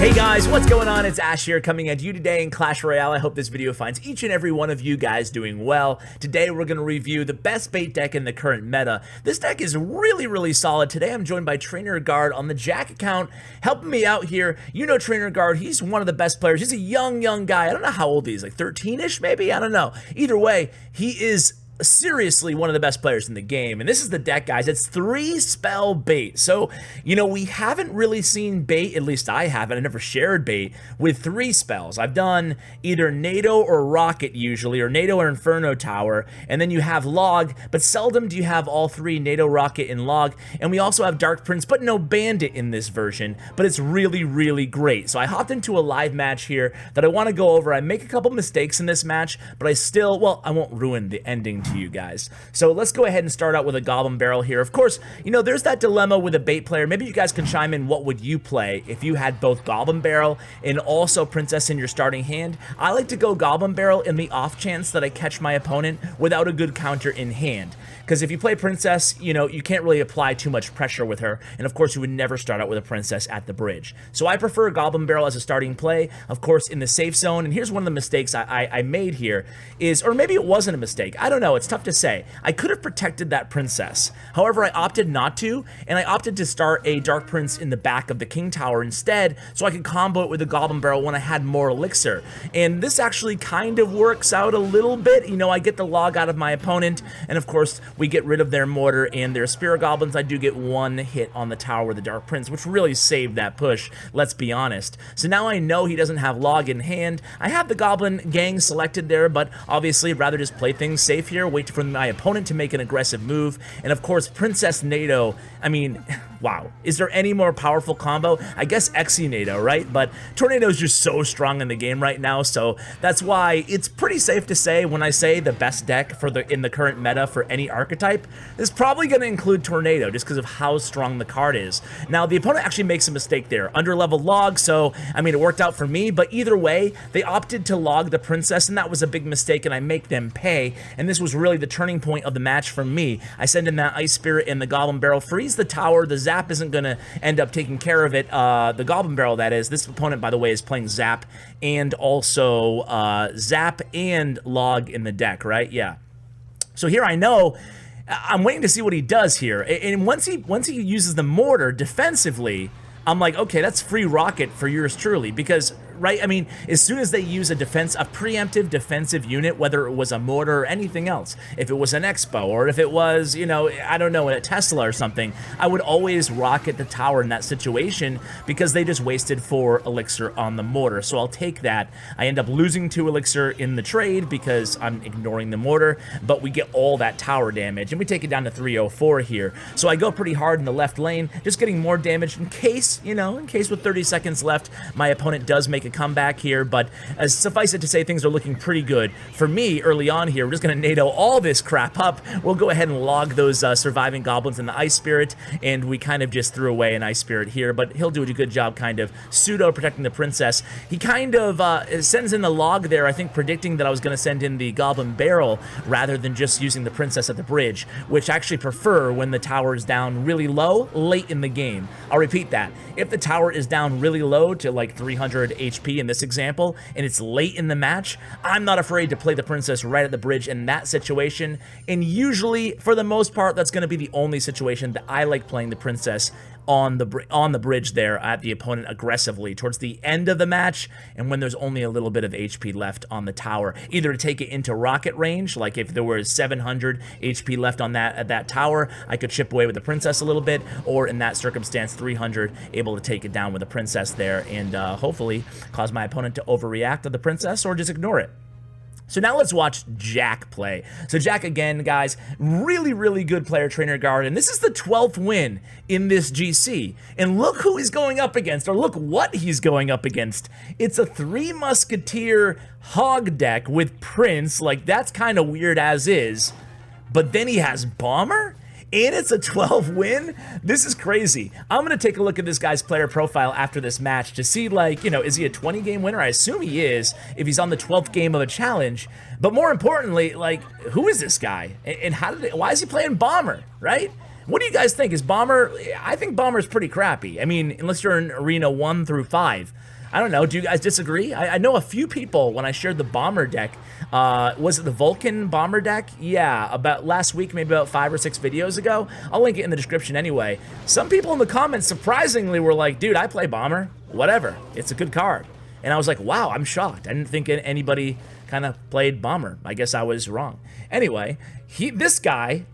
Hey guys, what's going on? It's Ash here coming at you today in Clash Royale. I hope this video finds each and every one of you guys doing well. Today we're going to review the best bait deck in the current meta. This deck is really solid. Today I'm joined by Trainer Guard on the Jack account, helping me out here. You know Trainer Guard, he's one of the best players. He's a young guy. I don't know how old he is, like 13-ish maybe? I don't know. Either way, he is seriously one of the best players in the game, and this is the deck, guys. It's 3 spell bait. So, you know, we haven't really seen bait, at least I haven't. I never shared bait with 3 spells. I've done either NATO or Rocket usually, or NATO or Inferno Tower, and then you have Log, but seldom do you have all 3, NATO, Rocket, and Log. And we also have Dark Prince, but no Bandit in this version, but it's really great. So I hopped into a live match here that I want to go over. I make a couple mistakes in this match, but I still, well, I won't ruin the ending to you guys. So let's go ahead and start out with a Goblin Barrel here. Of course, you know, there's that dilemma with a bait player. Maybe you guys can chime in, what would you play if you had both Goblin Barrel and also Princess in your starting hand? I like to go Goblin Barrel in the off chance that I catch my opponent without a good counter in hand. Because if you play Princess, you know, you can't really apply too much pressure with her, and of course you would never start out with a Princess at the bridge. So I prefer Goblin Barrel as a starting play, of course in the safe zone. And here's one of the mistakes I made here is, or maybe it wasn't a mistake, I don't know, it's tough to say. I could have protected that Princess. However, I opted not to, and I opted to start a Dark Prince in the back of the King Tower instead, so I could combo it with the Goblin Barrel when I had more elixir. And this actually kind of works out a little bit. You know, I get the Log out of my opponent, and of course we get rid of their mortar and their Spirit Goblins. I do get 1 hit on the tower with the Dark Prince, which really saved that push, let's be honest. So now I know he doesn't have Log in hand. I have the Goblin gang selected there, but obviously I'd rather just play things safe here, wait for my opponent to make an aggressive move. And of course, Princess NATO, I mean, wow, is there any more powerful combo? I guess Exy NATO, right? But Tornado is just so strong in the game right now, so that's why it's pretty safe to say when I say the best deck for in the current meta for any archetype is probably going to include Tornado, just because of how strong the card is. Now, the opponent actually makes a mistake there, under level Log, so I mean, it worked out for me, but either way, they opted to Log the Princess, and that was a big mistake, and I make them pay, and this was really the turning point of the match for me. I send in that Ice Spirit and the Goblin Barrel, freeze the tower. The Zap isn't going to end up taking care of it. The Goblin Barrel, that is. This opponent, by the way, is playing Zap and also Zap and Log in the deck, right? Yeah. So here I know I'm waiting to see what he does here. And once he uses the mortar defensively, I'm like, okay, that's free Rocket for yours truly, because, right, I mean, as soon as they use a preemptive defensive unit, whether it was a mortar or anything else, if it was an Expo, or if it was, you know, I don't know, a Tesla or something, I would always Rocket the tower in that situation, because they just wasted 4 elixir on the mortar. So I'll take that. I end up losing 2 elixir in the trade because I'm ignoring the mortar, but we get all that tower damage, and we take it down to 304 here. So I go pretty hard in the left lane, just getting more damage in case, you know, in case with 30 seconds left, my opponent does make a comeback here. But suffice it to say, things are looking pretty good for me early on here. We're just going to NATO all this crap up. We'll go ahead and log those surviving goblins in the Ice Spirit, and we kind of just threw away an Ice Spirit here, but he'll do a good job kind of pseudo protecting the Princess. He kind of sends in the Log there, I think predicting that I was going to send in the Goblin Barrel rather than just using the Princess at the bridge, which I actually prefer when the tower is down really low late in the game. I'll repeat that. If the tower is down really low to like 300 HP in this example, and it's late in the match, I'm not afraid to play the Princess right at the bridge in that situation. And usually, for the most part, that's going to be the only situation that I like playing the Princess on the bridge there at the opponent aggressively towards the end of the match, and when there's only a little bit of HP left on the tower, either to take it into Rocket range, like if there was 700 HP left on that tower, I could chip away with the Princess a little bit, or in that circumstance 300, able to take it down with the Princess there, and hopefully cause my opponent to overreact to the Princess or just ignore it. So now let's watch Jack play. So Jack, again, guys, really good player, Trainer Guard, and this is the 12th win in this GC. And look who he's going up against, or look what he's going up against. It's a 3 Musketeer Hog deck with Prince. Like, that's kind of weird as is. But then he has Bomber? And it's a 12 win? This is crazy. I'm going to take a look at this guy's player profile after this match to see, like, you know, is he a 20-game winner? I assume he is, if he's on the 12th game of a challenge. But more importantly, like, who is this guy? And why is he playing Bomber, right? What do you guys think? Is Bomber, I think Bomber's pretty crappy. I mean, unless you're in Arena 1 through 5. I don't know, do you guys disagree? I know a few people, when I shared the Bomber deck, was it the Vulcan Bomber deck? Yeah, about last week, maybe about 5 or 6 videos ago. I'll link it in the description anyway. Some people in the comments surprisingly were like, dude, I play Bomber, whatever, it's a good card. And I was like, wow, I'm shocked. I didn't think anybody kind of played Bomber. I guess I was wrong. Anyway, this guy,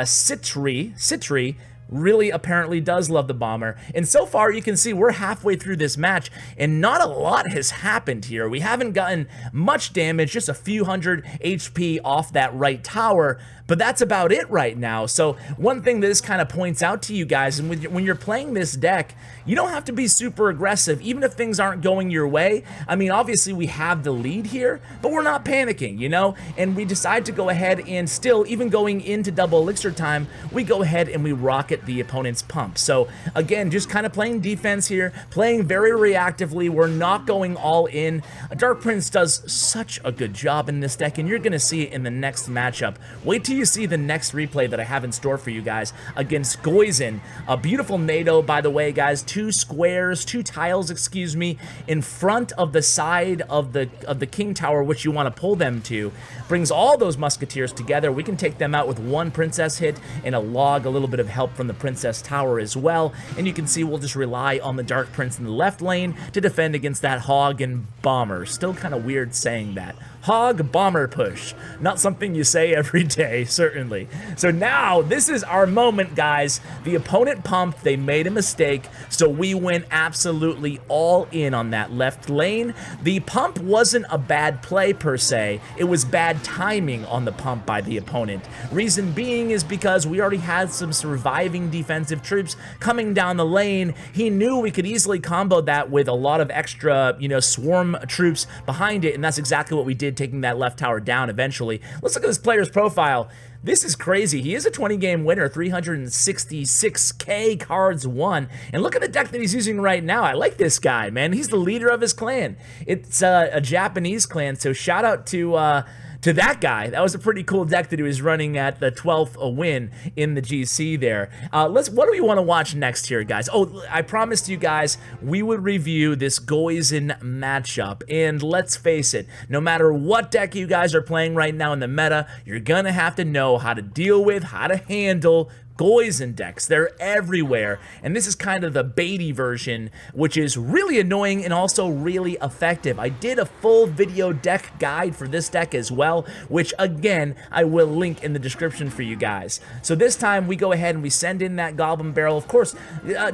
Citri, really apparently does love the Bomber. And so far, you can see we're halfway through this match, and not a lot has happened here. We haven't gotten much damage, just a few hundred HP off that right tower, but that's about it right now. So one thing that this kind of points out to you guys, and when you're playing this deck, you don't have to be super aggressive, even if things aren't going your way. I mean, obviously we have the lead here, but we're not panicking, you know? And we decide to go ahead and still, even going into double elixir time, we go ahead and we rocket the opponent's pump. So again, just kind of playing defense here, playing very reactively. We're not going all in. Dark Prince does such a good job in this deck, and you're gonna see it in the next matchup. Wait till you see the next replay that I have in store for you guys against Goizen. A beautiful NATO, by the way, guys. 2 squares, 2 tiles, excuse me, in front of the side of the King Tower, which you want to pull them to. Brings all those musketeers together. We can take them out with 1 princess hit and a little bit of help from the Princess Tower as well. And you can see we'll just rely on the Dark Prince in the left lane to defend against that Hog and Bomber. Still kind of weird saying that. Hog Bomber push. Not something you say every day, certainly. So now, this is our moment, guys. The opponent pumped, they made a mistake, so we went absolutely all in on that left lane. The pump wasn't a bad play per se, it was bad timing on the pump by the opponent. Reason being is because we already had some surviving defensive troops coming down the lane. He knew we could easily combo that with a lot of extra, you know, swarm troops behind it, and that's exactly what we did, taking that left tower down eventually. Let's look at this player's profile. This is crazy. He is a 20-game winner, 366k cards won. And look at the deck that he's using right now. I like this guy, man. He's the leader of his clan. It's a Japanese clan, so shout out to that guy. That was a pretty cool deck that he was running at the 12th win in the GC there. What do we want to watch next here, guys? Oh, I promised you guys we would review this Goizen matchup, and let's face it, no matter what deck you guys are playing right now in the meta, you're gonna have to know how to deal with, how to handle Goizen decks. They're everywhere, and this is kind of the baity version, which is really annoying and also really effective. I did a full video deck guide for this deck as well, which again I will link in the description for you guys. So this time we go ahead and we send in that Goblin Barrel. Of course,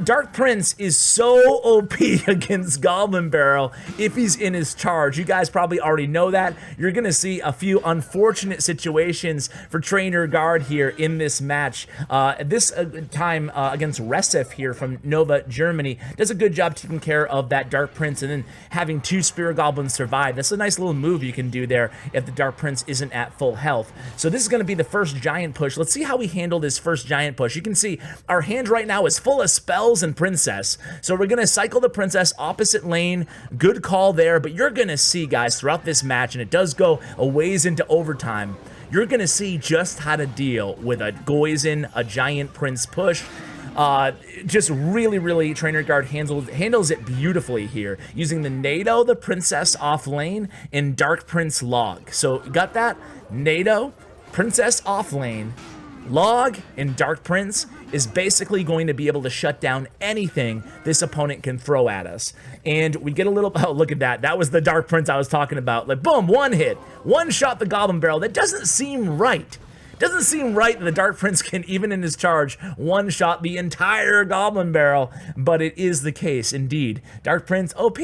Dark Prince is so OP against Goblin Barrel if he's in his charge. You guys probably already know that. You're gonna see a few unfortunate situations for Trainer Guard here in this match. This time against Recef here from Nova, Germany, does a good job taking care of that Dark Prince and then having 2 Spirit Goblins survive. That's a nice little move you can do there if the Dark Prince isn't at full health. So this is going to be the first giant push. Let's see how we handle this first giant push. You can see our hand right now is full of spells and Princess. So we're going to cycle the Princess opposite lane. Good call there, but you're going to see, guys, throughout this match, and it does go a ways into overtime, you're going to see just how to deal with a Goizen, a giant Prince push. Just really, Trainer Guard handles it beautifully here, using the NATO, the Princess off lane, and Dark Prince log. So got that? NATO, Princess off lane, log, and Dark Prince is basically going to be able to shut down anything this opponent can throw at us. And we get a little, oh, look at that. That was the Dark Prince I was talking about. Like, boom, 1 hit. 1 shot the Goblin Barrel. That doesn't seem right. Doesn't seem right that the Dark Prince can, even in his charge, 1 shot the entire Goblin Barrel, but it is the case, indeed. Dark Prince, OP!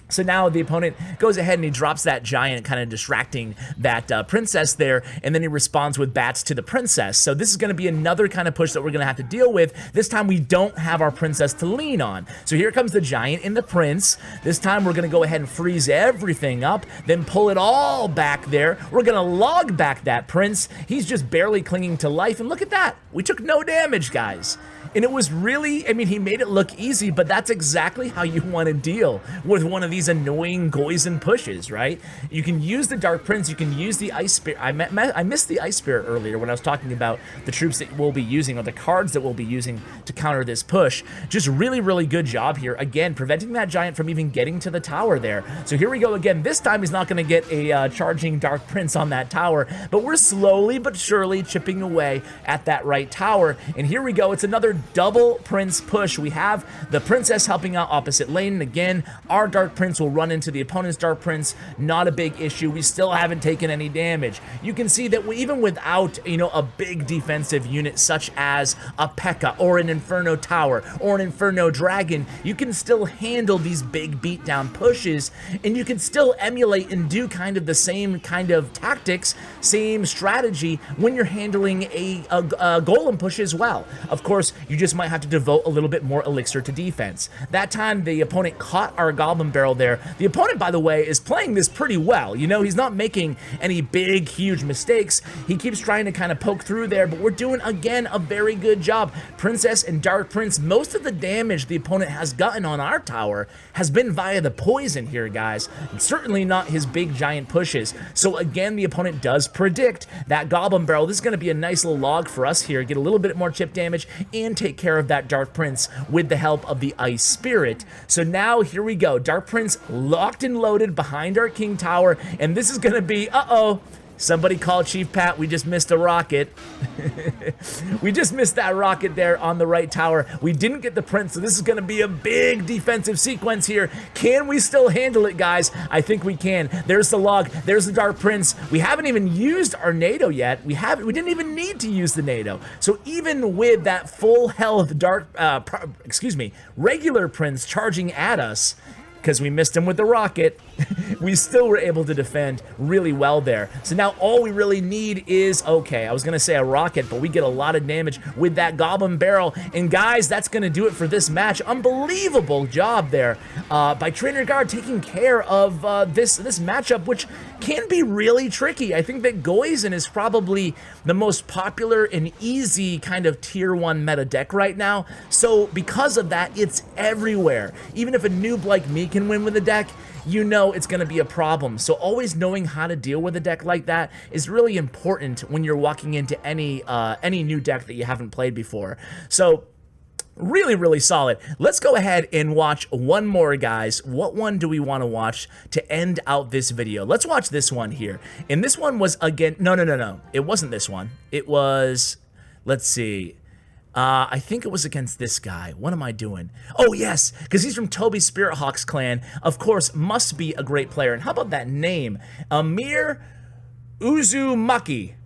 So now the opponent goes ahead and he drops that giant, kind of distracting that princess there, and then he responds with bats to the princess. So this is going to be another kind of push that we're going to have to deal with. This time we don't have our princess to lean on. So here comes the giant and the prince. This time we're going to go ahead and freeze everything up, then pull it all back there. We're going to log back that prince. He's just barely clinging to life, and look at that. We took no damage, guys. And it was really, I mean, he made it look easy, but that's exactly how you want to deal with one of these annoying Goizen pushes, right? You can use the Dark Prince, you can use the Ice Spirit. I missed the Ice Spirit earlier when I was talking about the troops that we'll be using, or the cards that we'll be using to counter this push. Just really, really good job here. Again, preventing that Giant from even getting to the tower there. So here we go again. This time he's not going to get a charging Dark Prince on that tower, but we're slowly but surely chipping away at that right tower. And here we go. It's another double Prince push. We have the Princess helping out opposite lane, and again, our Dark Prince will run into the opponent's Dark Prince. Not a big issue. We still haven't taken any damage. You can see that even without, you know, a big defensive unit such as a P.E.K.K.A. or an Inferno Tower or an Inferno Dragon, you can still handle these big beatdown pushes, and you can still emulate and do kind of the same kind of tactics, same strategy when you're handling a golem push as well. Of course, you just might have to devote a little bit more elixir to defense. That time, the opponent caught our Goblin Barrel there. The opponent, by the way, is playing this pretty well. You know, he's not making any big, huge mistakes. He keeps trying to kind of poke through there, but we're doing, again, a very good job. Princess and Dark Prince, most of the damage the opponent has gotten on our tower has been via the poison here, guys, and certainly not his big, giant pushes. So, again, the opponent does predict that Goblin Barrel. This is going to be a nice little log for us here. Get a little bit more chip damage and take care of that Dark Prince with the help of the Ice Spirit. So now here we go. Dark Prince locked and loaded behind our King Tower, and this is going to be, somebody call Chief Pat. We just missed a rocket. We just missed that rocket there on the right tower. We didn't get the Prince, so this is going to be a big defensive sequence here. Can we still handle it, guys? I think we can. There's the log. There's the Dark Prince. We haven't even used our NATO yet. We didn't even need to use the NATO. So even with that full health regular Prince charging at us, because we missed him with the rocket, we still were able to defend really well there. So now all we really need is, okay, I was going to say a rocket, but we get a lot of damage with that Goblin Barrel. And guys, that's going to do it for this match. Unbelievable job there by Trainer Guard taking care of this matchup, which can be really tricky. I think that Goizen is probably the most popular and easy kind of tier 1 meta deck right now. So because of that, it's everywhere. Even if a noob like me can win with a deck, you know it's going to be a problem. So always knowing how to deal with a deck like that is really important when you're walking into any new deck that you haven't played before. So really, really solid. Let's go ahead and watch one more, guys. What one do we want to watch to end out this video? Let's watch this one here. And this one was, again, no. It wasn't this one. It was, let's see. I think it was against this guy. What am I doing? Oh, yes, because he's from Toby's Spirit Hawks clan. Of course, must be a great player. And how about that name? Amir Uzumaki.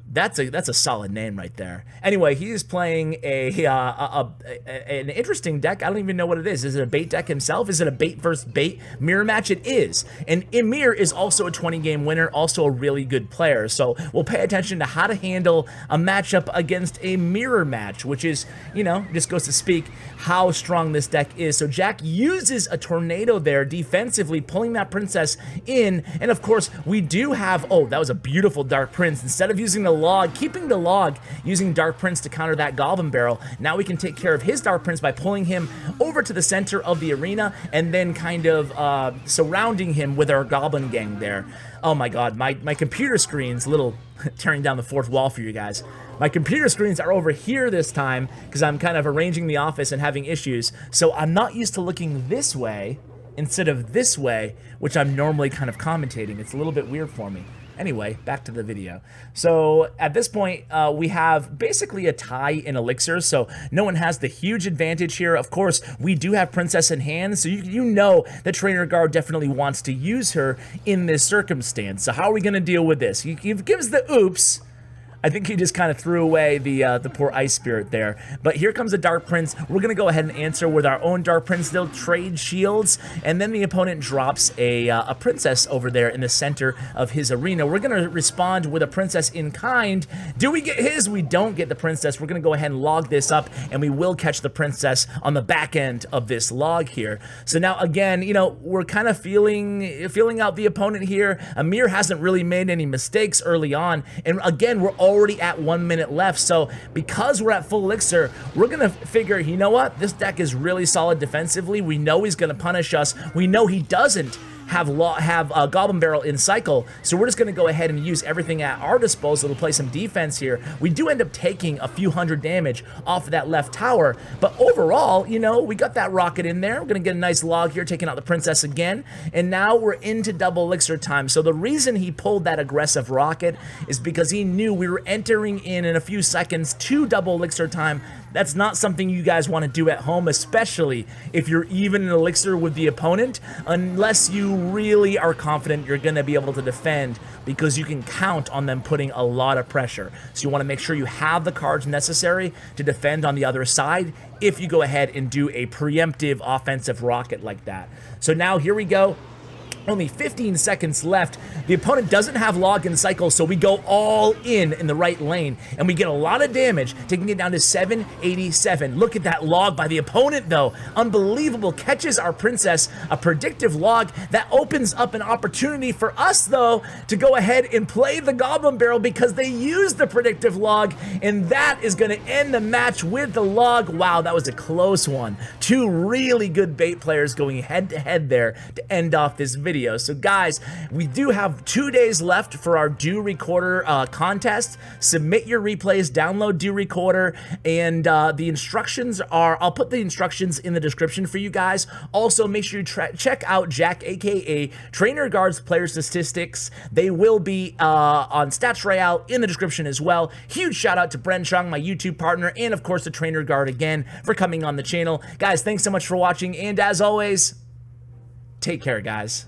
That's a solid name right there. Anyway, he is playing an interesting deck. I don't even know what it is. Is it a bait deck himself? Is it a bait versus bait mirror match? It is. And Emir is also a 20-game winner, also a really good player. So we'll pay attention to how to handle a matchup against a mirror match, which is, you know, just goes to speak how strong this deck is. So Jack uses a tornado there defensively, pulling that princess in. And of course, we do have, oh, that was a beautiful Dark Prince. Instead of using the log, keeping the log, using Dark Prince to counter that Goblin Barrel. Now we can take care of his Dark Prince by pulling him over to the center of the arena and then kind of surrounding him with our Goblin gang there. Oh my god, my computer screen's a little tearing down the fourth wall for you guys. My computer screens are over here this time because I'm kind of arranging the office and having issues. So I'm not used to looking this way instead of this way, which I'm normally kind of commentating. It's a little bit weird for me. Anyway, back to the video. So at this point, we have basically a tie in elixir, so no one has the huge advantage here. Of course, we do have Princess in hand, so you know the Trainer Guard definitely wants to use her in this circumstance. So how are we going to deal with this? He gives the oops. I think he just kind of threw away the poor Ice Spirit there. But here comes a Dark Prince. We're going to go ahead and answer with our own Dark Prince. They'll trade shields, and then the opponent drops a Princess over there in the center of his arena. We're going to respond with a Princess in kind. Do we get his? We don't get the Princess. We're going to go ahead and log this up, and we will catch the Princess on the back end of this log here. So now, again, you know, we're kind of feeling out the opponent here. Amir hasn't really made any mistakes early on, and again, we're already already at 1 minute left. So because we're at full elixir, we're gonna figure, you know what, this deck is really solid defensively. We know he's gonna punish us. We know he doesn't have a Goblin Barrel in cycle, so we're just going to go ahead and use everything at our disposal to play some defense here. We do end up taking a few hundred damage off of that left tower, but overall, you know, we got that rocket in there. We're going to get a nice log here, taking out the princess again, and now we're into double elixir time. So the reason he pulled that aggressive rocket is because he knew we were entering in a few seconds to double elixir time. That's not something you guys want to do at home, especially if you're even in elixir with the opponent, unless you really are confident you're going to be able to defend, because you can count on them putting a lot of pressure. So you want to make sure you have the cards necessary to defend on the other side if you go ahead and do a preemptive offensive rocket like that. So now here we go. Only 15 seconds left. The opponent doesn't have log in cycle, so we go all in the right lane, and we get a lot of damage, taking it down to 787. Look at that log by the opponent, though. Unbelievable. Catches our princess, a predictive log that opens up an opportunity for us, though, to go ahead and play the Goblin Barrel because they used the predictive log, and that is going to end the match with the log. Wow, that was a close one. Two really good bait players going head-to-head there to end off this video. So guys, we do have 2 days left for our Do Recorder contest. Submit your replays, download Do Recorder, and the instructions are, I'll put the instructions in the description for you guys. Also, make sure you check out Jack, aka Trainer Guard's player statistics. They will be on Stats Royale in the description as well. Huge shout out to Bren Chong, my YouTube partner, and of course the Trainer Guard again for coming on the channel. Guys, thanks so much for watching, and as always, take care, guys.